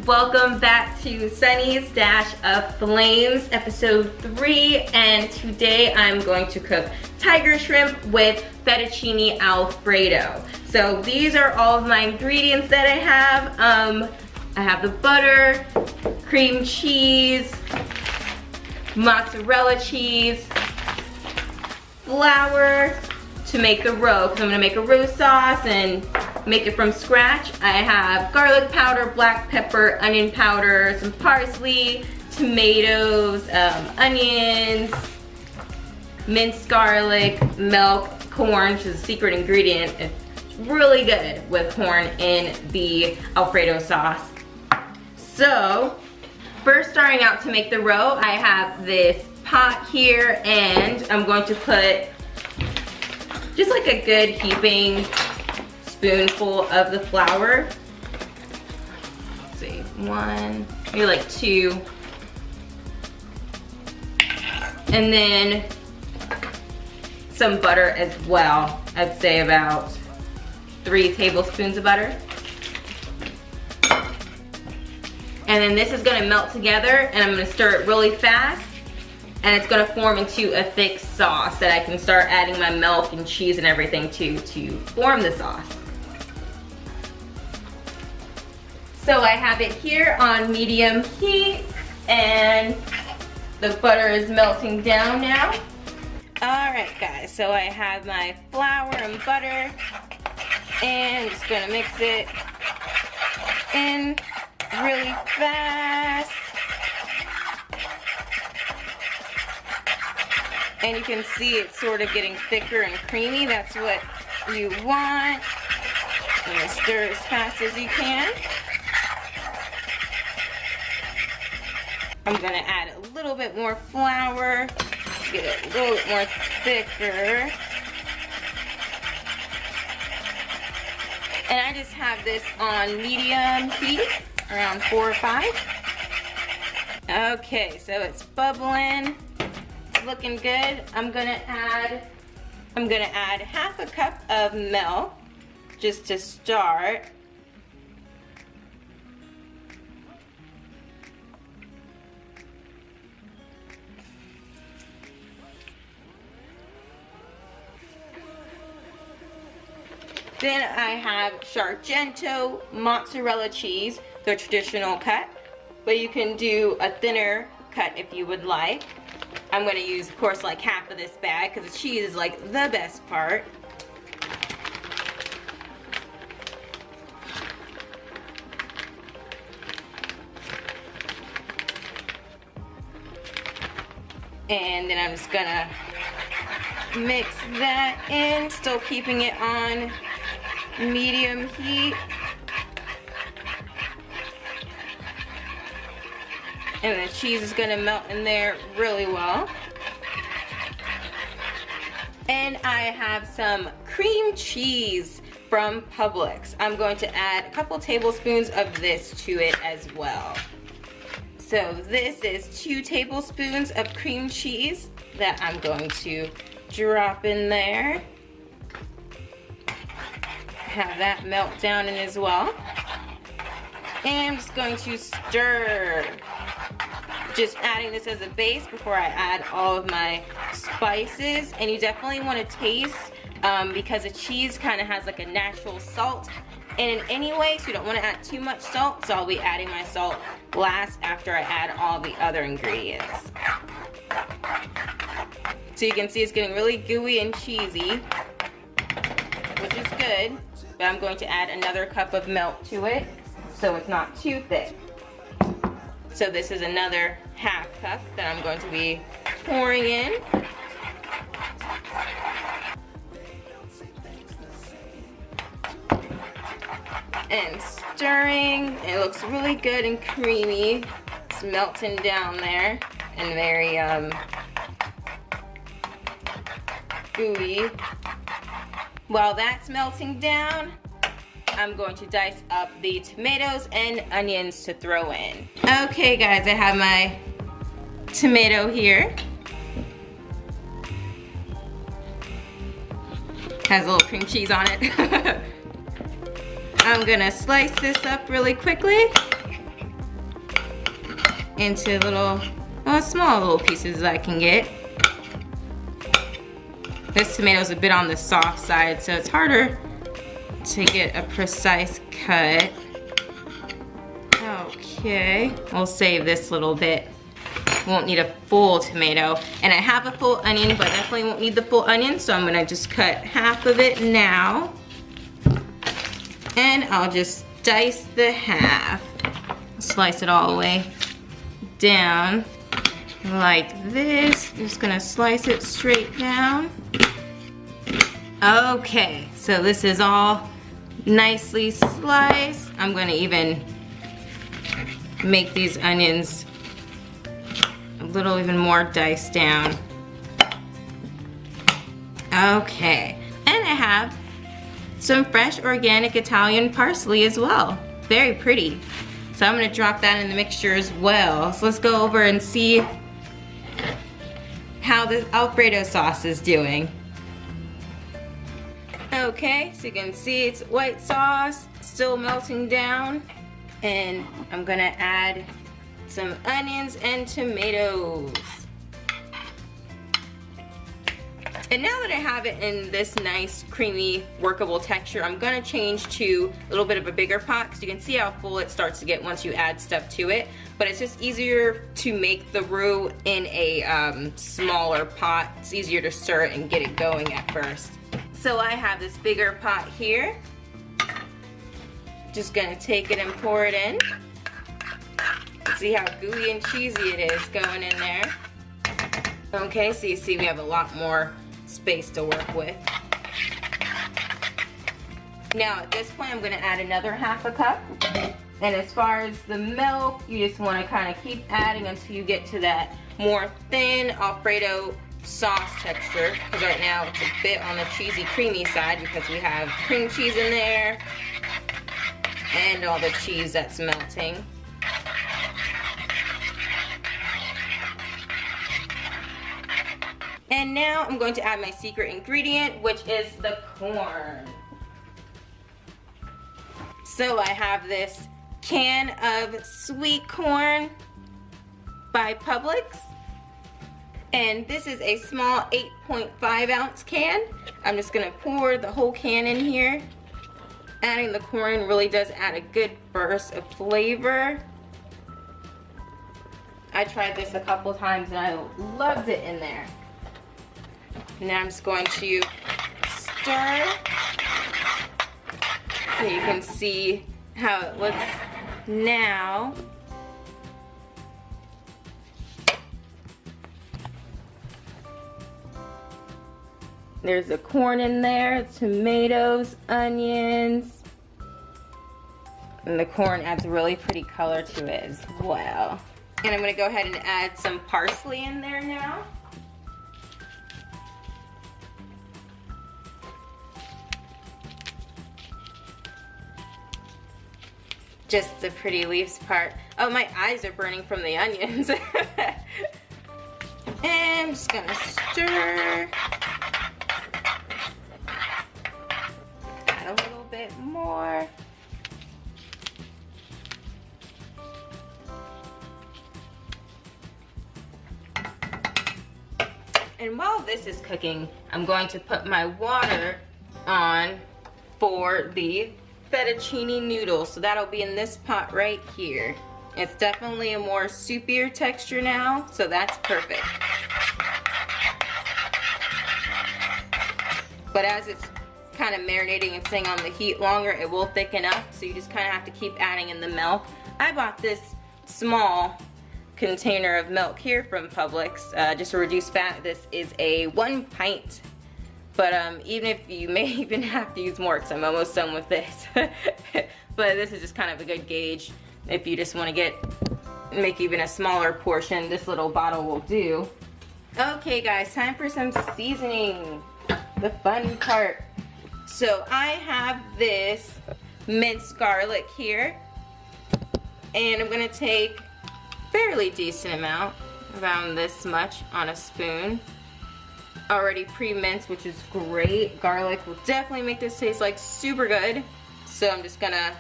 welcome back to Sunny's Dash of Flames, episode 3, and today I'm going to cook tiger shrimp with fettuccine alfredo. So these are all of my ingredients that I have. I have the butter, cream cheese, mozzarella cheese, flour to make the roux, because I'm gonna make a roux sauce and make it from scratch. I have garlic powder, black pepper, onion powder, some parsley, tomatoes, onions, minced garlic, milk, corn, which is a secret ingredient. It's really good with corn in the Alfredo sauce. So, first starting out to make the roux, I have this pot here and I'm going to put just like a good heaping spoonful of the flour. Let's see, 1, maybe like 2. And then some butter as well. I'd say about 3 tablespoons of butter. And then this is gonna melt together and I'm gonna stir it really fast. And it's gonna form into a thick sauce that I can start adding my milk and cheese and everything to form the sauce. So I have it here on medium heat and the butter is melting down now. Alright guys, so I have my flour and butter and I'm just gonna mix it in really fast. And you can see it's sort of getting thicker and creamy. That's what you want. I'm gonna stir as fast as you can. I'm gonna add a little bit more flour, get it a little bit more thicker. And I just have this on medium heat, around 4 or 5. Okay, so it's bubbling. Looking good. I'm gonna add half a cup of milk just to start. Then I have Sargento mozzarella cheese, the traditional cut, but you can do a thinner cut if you would like. I'm going to use, of course, like half of this bag because the cheese is like the best part. And then I'm just going to mix that in, still keeping it on medium heat. And the cheese is gonna melt in there really well. And I have some cream cheese from Publix. I'm going to add a couple tablespoons of this to it as well. So this is 2 tablespoons of cream cheese that I'm going to drop in there. Have that melt down in as well. And I'm just going to stir. Just adding this as a base before I add all of my spices. And you definitely want to taste because the cheese kind of has like a natural salt in it anyway, so you don't want to add too much salt. So I'll be adding my salt last after I add all the other ingredients. So you can see it's getting really gooey and cheesy, which is good. But I'm going to add another cup of milk to it so it's not too thick. So this is another half cup that I'm going to be pouring in. And stirring. It looks really good and creamy. It's melting down there and very gooey. While that's melting down, I'm going to dice up the tomatoes and onions to throw in. Okay guys, I have my tomato here. Has a little cream cheese on it. I'm gonna slice this up really quickly. into little, well, small little pieces that I can get. This tomato's a bit on the soft side, so it's harder to get a precise cut. Okay, we'll save this little bit. Won't need a full tomato. And I have a full onion, but definitely won't need the full onion, so I'm gonna just cut half of it now. And I'll just dice the half. Slice it all the way down like this. Just gonna slice it straight down. Okay, so this is all nicely sliced. I'm gonna even make these onions a little even more diced down. Okay, and I have some fresh organic Italian parsley as well. Very pretty. So I'm gonna drop that in the mixture as well. So let's go over and see how the Alfredo sauce is doing. Okay, so you can see it's white sauce, still melting down. And I'm gonna add some onions and tomatoes. And now that I have it in this nice, creamy, workable texture, I'm gonna change to a little bit of a bigger pot because you can see how full it starts to get once you add stuff to it. But it's just easier to make the roux in a smaller pot. It's easier to stir it and get it going at first. So I have this bigger pot here. Just gonna take it and pour it in. See how gooey and cheesy it is going in there. Okay, so you see we have a lot more space to work with. Now at this point I'm gonna add another half a cup. And as far as the milk, you just wanna kinda keep adding until you get to that more thin Alfredo sauce texture. Because right now it's a bit on the cheesy creamy side because we have cream cheese in there and all the cheese that's melting. And now I'm going to add my secret ingredient, which is the corn. So I have this can of sweet corn by Publix. And this is a small 8.5 ounce can. I'm just gonna pour the whole can in here. Adding the corn really does add a good burst of flavor. I tried this a couple times and I loved it in there. Now I'm just going to stir so you can see how it looks now. There's the corn in there, tomatoes, onions, and the corn adds a really pretty color to it as well. And I'm gonna go ahead and add some parsley in there now. Just the pretty leaves part. Oh, my eyes are burning from the onions. And I'm just gonna stir. Add a little bit more. And while this is cooking, I'm going to put my water on for the fettuccine noodles. So that'll be in this pot right here. It's definitely a more soupier texture now, so that's perfect. But as it's kind of marinating and staying on the heat longer, it will thicken up, so you just kind of have to keep adding in the milk. I bought this small container of milk here from Publix, just to reduce fat. This is a 1 pint. But even if you may even have to use more, because I'm almost done with this. But this is just kind of a good gauge. If you just want to make even a smaller portion, this little bottle will do. Okay guys, time for some seasoning. The fun part. So I have this minced garlic here. And I'm going to take a fairly decent amount, around this much on a spoon. Already pre-minced, which is great. Garlic will definitely make this taste like super good. So I'm just gonna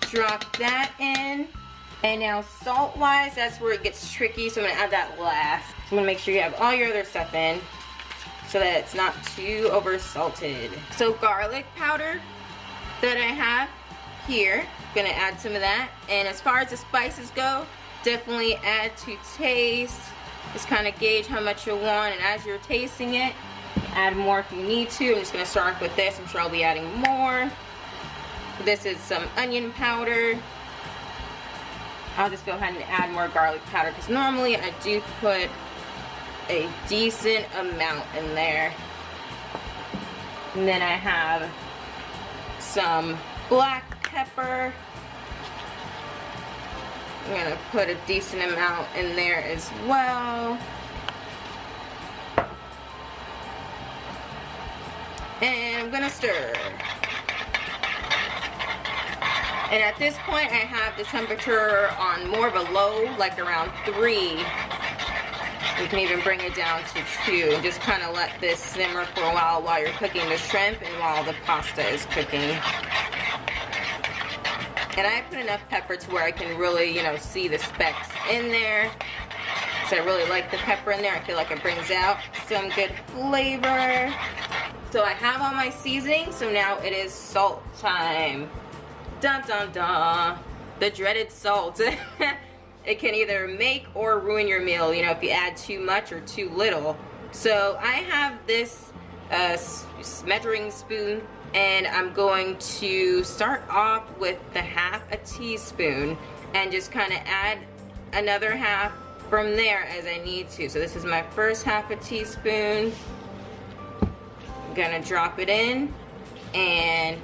drop that in. And now salt-wise, that's where it gets tricky, so I'm gonna add that last. So I'm gonna make sure you have all your other stuff in so that it's not too over-salted. So garlic powder that I have here, gonna add some of that. And as far as the spices go, definitely add to taste. Just kind of gauge how much you want, and as you're tasting it, add more if you need to. I'm just gonna start with this. I'm sure I'll be adding more. This is some onion powder. I'll just go ahead and add more garlic powder because normally I do put a decent amount in there. And then I have some black pepper. I'm gonna put a decent amount in there as well. And I'm gonna stir. And at this point I have the temperature on more of a low, like around 3. You can even bring it down to 2 and just kind of let this simmer for a while you're cooking the shrimp and while the pasta is cooking. And I put enough pepper to where I can really, you know, see the specks in there. So I really like the pepper in there. I feel like it brings out some good flavor. So I have all my seasoning, so now it is salt time. Dun dun dun. The dreaded salt. It can either make or ruin your meal, you know, if you add too much or too little. So I have this measuring spoon, and I'm going to start off with the ½ teaspoon and just kind of add another half from there as I need to. So this is my first ½ teaspoon. I'm gonna drop it in and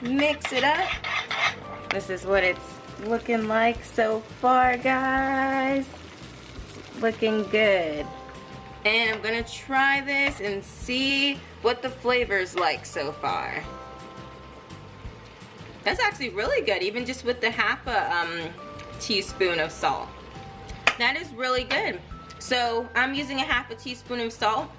mix it up. This is what it's looking like so far, guys. It's looking good. And I'm gonna try this and see what the flavor's like so far. That's actually really good, even just with the ½ teaspoon of salt. That is really good. So I'm using a ½ teaspoon of salt,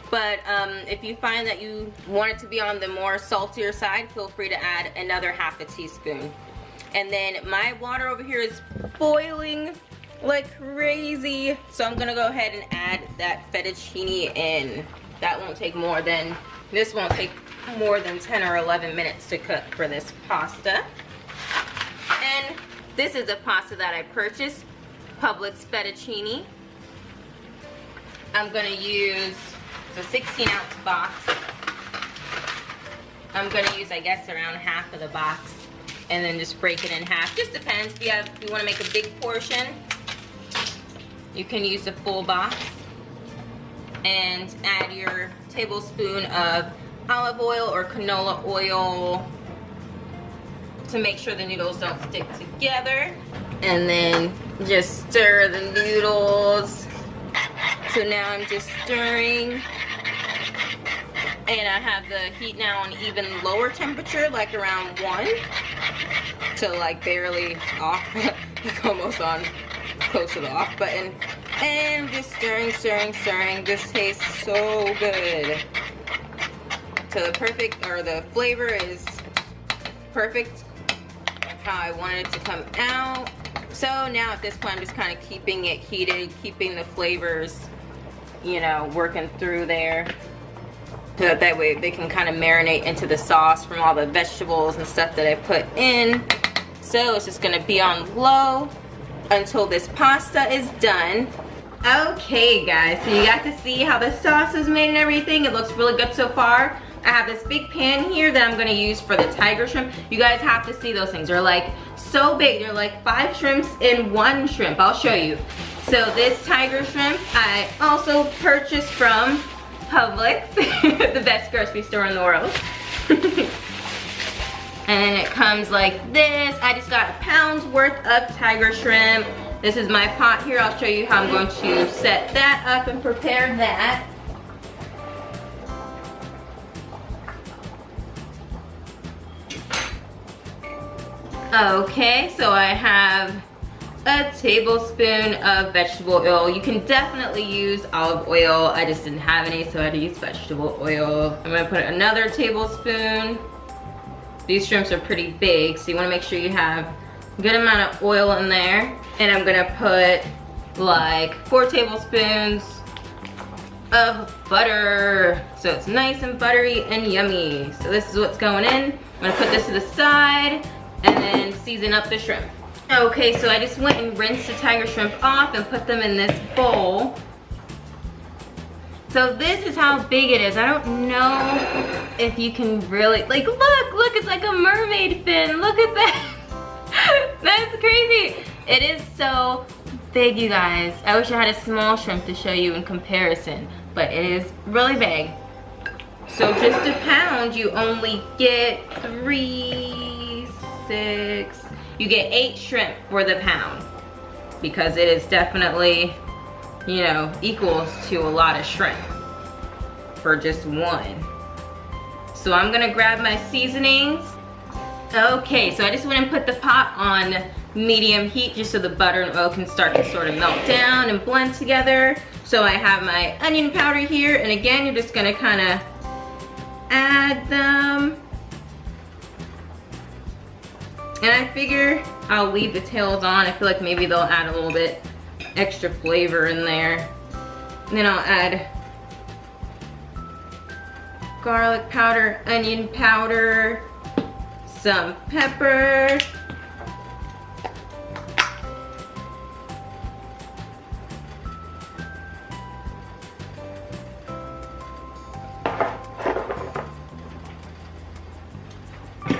but if you find that you want it to be on the more saltier side, feel free to add another ½ teaspoon. And then my water over here is boiling like crazy, so I'm gonna go ahead and add that fettuccine in. That won't take more than, this won't take more than 10 or 11 minutes to cook for this pasta. And this is a pasta that I purchased, Publix fettuccine. I'm gonna use the 16-ounce box. I'm gonna use, I guess, around half of the box, and then just break it in half. Just depends. If you want to make a big portion, you can use the full box. And add your tablespoon of olive oil or canola oil to make sure the noodles don't stick together. And then just stir the noodles. So now I'm just stirring. And I have the heat now on even lower temperature, like around 1 to like barely off, like almost on close to the off button. And I'm just stirring, stirring, stirring. This tastes so good. So the perfect, or the flavor is perfect, how I wanted it to come out. So now at this point I'm just kind of keeping it heated, keeping the flavors, you know, working through there. So that way they can kind of marinate into the sauce from all the vegetables and stuff that I put in. So it's just gonna be on low until this pasta is done. Okay guys, so you got to see how the sauce is made and everything. It looks really good so far. I have this big pan here that I'm gonna use for the tiger shrimp. You guys have to see those things. They're like so big. They're like 5 shrimps in 1 shrimp. I'll show you. So this tiger shrimp I also purchased from Publix, the best grocery store in the world. And it comes like this. I just got a pound's worth of tiger shrimp. This is my pot here. I'll show you how I'm going to set that up and prepare that. Okay, so I have a tablespoon of vegetable oil. You can definitely use olive oil. I just didn't have any, so I had to use vegetable oil. I'm gonna put another tablespoon. These shrimps are pretty big, so you wanna make sure you have good amount of oil in there. And I'm gonna put like 4 tablespoons of butter. So it's nice and buttery and yummy. So this is what's going in. I'm gonna put this to the side and then season up the shrimp. Okay, so I just went and rinsed the tiger shrimp off and put them in this bowl. So this is how big it is. I don't know if you can really, like look, it's like a mermaid fin. Look at that. That's crazy. It is so big, you guys. I wish I had a small shrimp to show you in comparison, but it is really big. So just a pound, you only get 3, 6, you get 8 shrimp for the pound, because it is definitely, you know, equals to a lot of shrimp for just one. So I'm gonna grab my seasonings. Okay, so I just went and put the pot on medium heat just so the butter and oil can start to sort of melt down and blend together. So I have my onion powder here, and again, you're just gonna kind of add them. And I figure I'll leave the tails on. I feel like maybe they'll add a little bit extra flavor in there. And then I'll add garlic powder, onion powder, some pepper,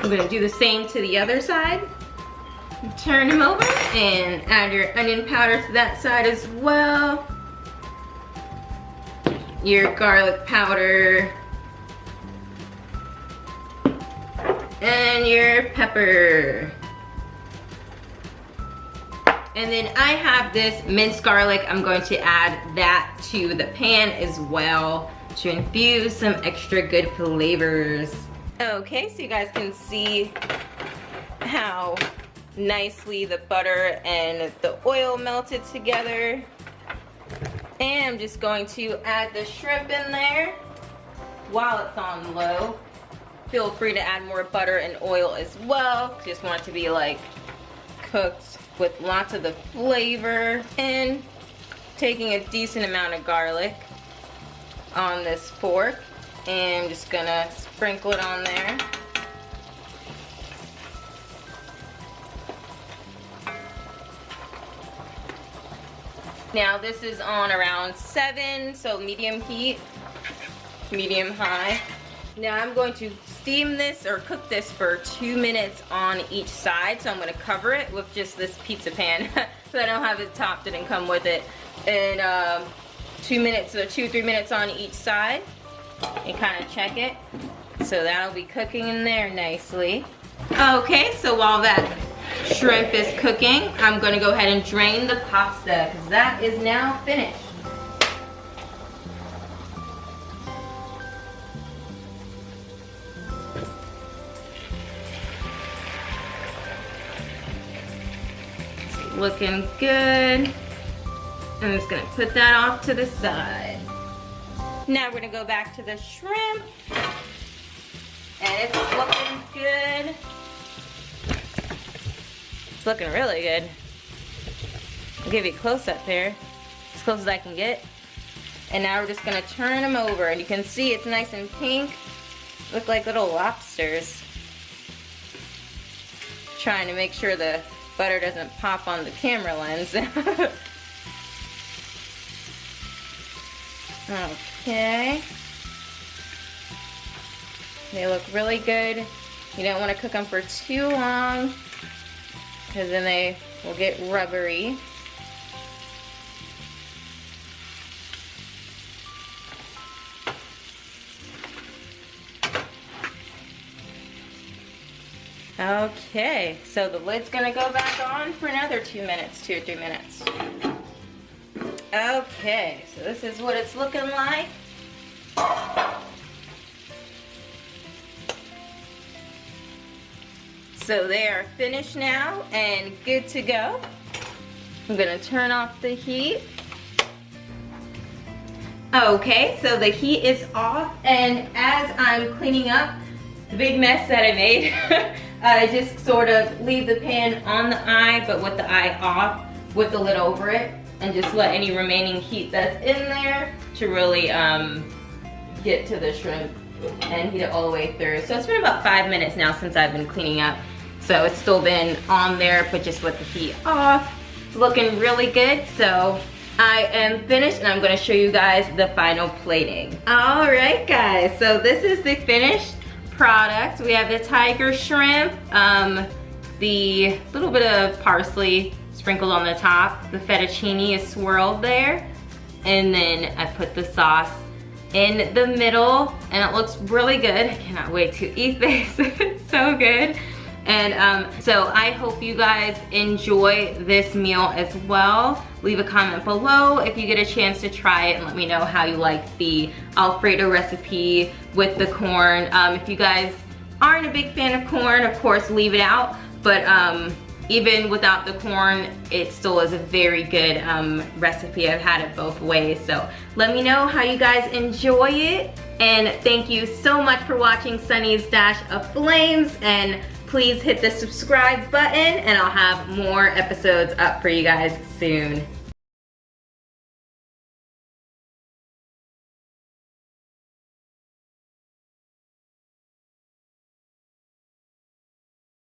I'm gonna do the same to the other side. Turn them over and add your onion powder to that side as well. Your garlic powder. And your pepper. And then I have this minced garlic. I'm going to add that to the pan as well to infuse some extra good flavors. Okay, so you guys can see how nicely the butter and the oil melted together. And I'm just going to add the shrimp in there while it's on low. Feel free to add more butter and oil as well. Just want it to be like cooked with lots of the flavor. And taking a decent amount of garlic on this fork. And I'm just gonna sprinkle it on there. Now this is on around 7, so medium heat, medium high. Now I'm going to steam this or cook this for 2 minutes on each side. So I'm gonna cover it with just this pizza pan. So I don't have the top, didn't come with it. And 2 minutes or 2-3 minutes on each side. And kind of check it. So that'll be cooking in there nicely. Okay, so while that shrimp is cooking, I'm going to go ahead and drain the pasta because that is now finished. It's looking good. I'm just going to put that off to the side. Now we're gonna go back to the shrimp, and it's looking good. It's looking really good. I'll give you a close up here, as close as I can get. And now we're just gonna turn them over, and you can see it's nice and pink. Look like little lobsters. Trying to make sure the butter doesn't pop on the camera lens. Okay. They look really good. You don't want to cook them for too long because then they will get rubbery. Okay, so the lid's gonna go back on for another 2 minutes, 2 or 3 minutes. Okay, so this is what it's looking like. So they are finished now and good to go. I'm gonna turn off the heat. Okay, so the heat is off, and as I'm cleaning up the big mess that I made, I just sort of leave the pan on the eye, but with the eye off, with the lid over it, and just let any remaining heat that's in there to really get to the shrimp and heat it all the way through. So it's been about 5 minutes now since I've been cleaning up. So it's still been on there, but just with the heat off. It's looking really good. So I am finished and I'm gonna show you guys the final plating. All right guys, so this is the finished product. We have the tiger shrimp, the little bit of parsley sprinkled on the top. The fettuccine is swirled there. And then I put the sauce in the middle and it looks really good. I cannot wait to eat this. It's so good. And so I hope you guys enjoy this meal as well. Leave a comment below if you get a chance to try it and let me know how you like the Alfredo recipe with the corn. If you guys aren't a big fan of corn, of course leave it out. But even without the corn, it still is a very good recipe. I've had it both ways. So let me know how you guys enjoy it. And thank you so much for watching Sunny's Dash of Flames. And please hit the subscribe button and I'll have more episodes up for you guys soon.